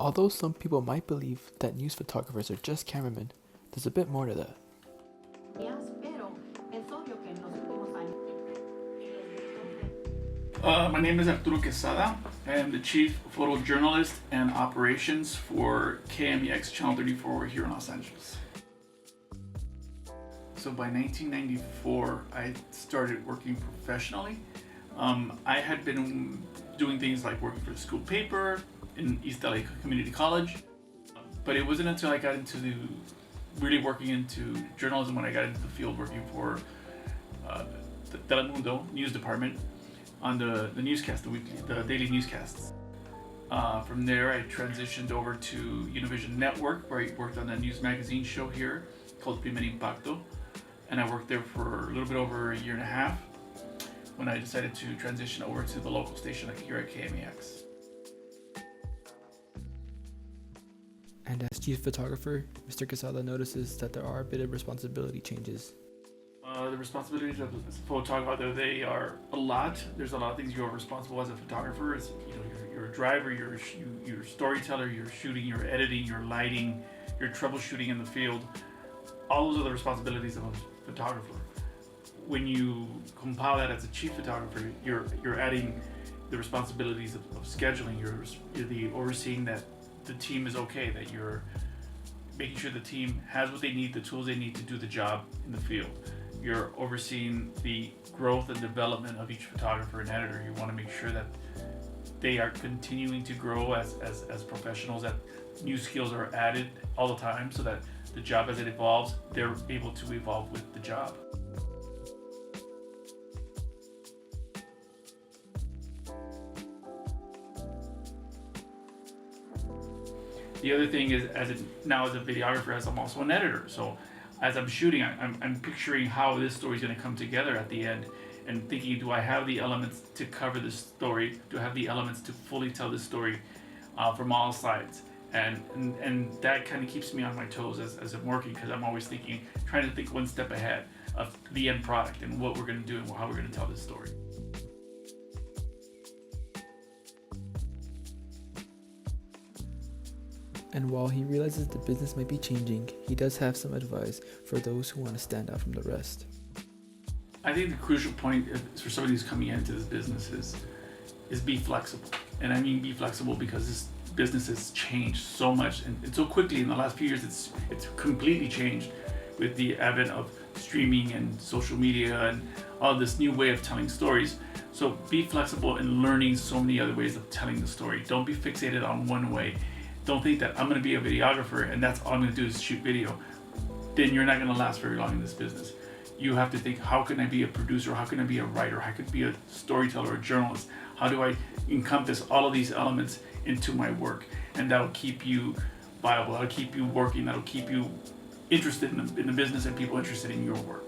Although some people might believe that news photographers are just cameramen, there's a bit more to that. My name is Arturo Quezada. I am the Chief Photojournalist and Operations for KMEX Channel 34 here in Los Angeles. So by 1994, I started working professionally. I had been doing things like working for the school paper in East LA Community College, but it wasn't until I got into really working into journalism when I got into the field working for the Telemundo news department on the newscast, the daily newscasts. From there, I transitioned over to Univision Network, where I worked on a news magazine show here called Primer Impacto, and I worked there for a little bit over a year and a half when I decided to transition over to the local station here at KMEX. And as chief photographer, Mr. Quezada notices that there are a bit of responsibility changes. The responsibilities of a photographer, they are a lot. There's a lot of things you're responsible as a photographer. You're a driver, you're a storyteller, you're shooting, you're editing, you're lighting, you're troubleshooting in the field. All those are the responsibilities of a photographer. When you compile that as a chief photographer, you're adding the responsibilities of scheduling. You're the overseeing that the team is okay, that you're making sure the team has what they need, the tools they need to do the job in the field. You're overseeing the growth and development of each photographer and editor. You want to make sure that they are continuing to grow as professionals, that new skills are added all the time so that the job as it evolves, they're able to evolve with the job. The other thing is, now as a videographer, as I'm also an editor. So as I'm shooting, I'm picturing how this story is going to come together at the end and thinking, do I have the elements to cover this story? Do I have the elements to fully tell this story from all sides? And that kind of keeps me on my toes as I'm working, because I'm always trying to think one step ahead of the end product and what we're going to do and how we're going to tell this story. And while he realizes the business might be changing, he does have some advice for those who want to stand out from the rest. I think the crucial point for somebody who's coming into this business is be flexible. And I mean be flexible because this business has changed so much and so quickly in the last few years. It's completely changed with the advent of streaming and social media and all this new way of telling stories. So be flexible in learning so many other ways of telling the story. Don't be fixated on one way. Don't think that I'm going to be a videographer and that's all I'm going to do is shoot video. Then you're not going to last very long in this business. You have to think, how can I be a producer? How can I be a writer? How can I be a storyteller, a journalist? How do I encompass all of these elements into my work? And that'll keep you viable. That'll keep you working. That'll keep you interested in the business and people interested in your work.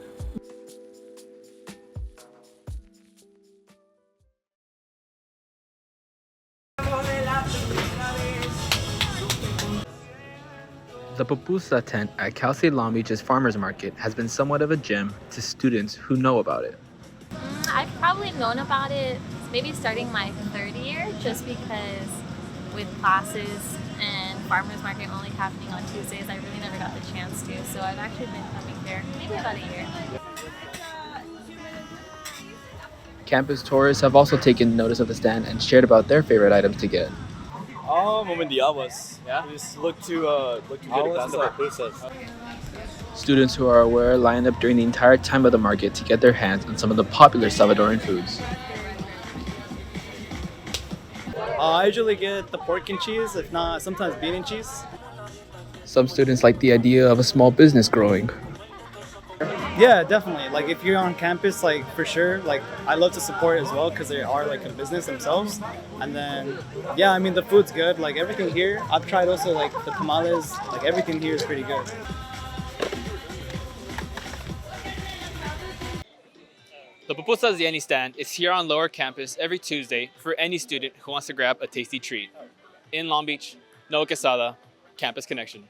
The pupusa tent at Cal State Long Beach's Farmers Market has been somewhat of a gem to students who know about it. I've probably known about it maybe starting my third year, just because with classes and Farmers Market only happening on Tuesdays, I really never got the chance to. So I've actually been coming here maybe about a year. Campus tourists have also taken notice of the stand and shared about their favorite items to get. I'm in the aguas. Yeah. We just look to get a glass of pupusas. Students who are aware line up during the entire time of the market to get their hands on some of the popular Salvadoran foods. I usually get the pork and cheese, if not sometimes bean and cheese. Some students like the idea of a small business growing. Yeah, definitely. Like if you're on campus, like for sure, like I love to support as well because they are like a business themselves. And then, yeah, I mean the food's good. Like everything here, I've tried also like the tamales. Like everything here is pretty good. The Pupusa Zieni stand is here on Lower Campus every Tuesday for any student who wants to grab a tasty treat. In Long Beach, Noah Quezada, Campus Connection.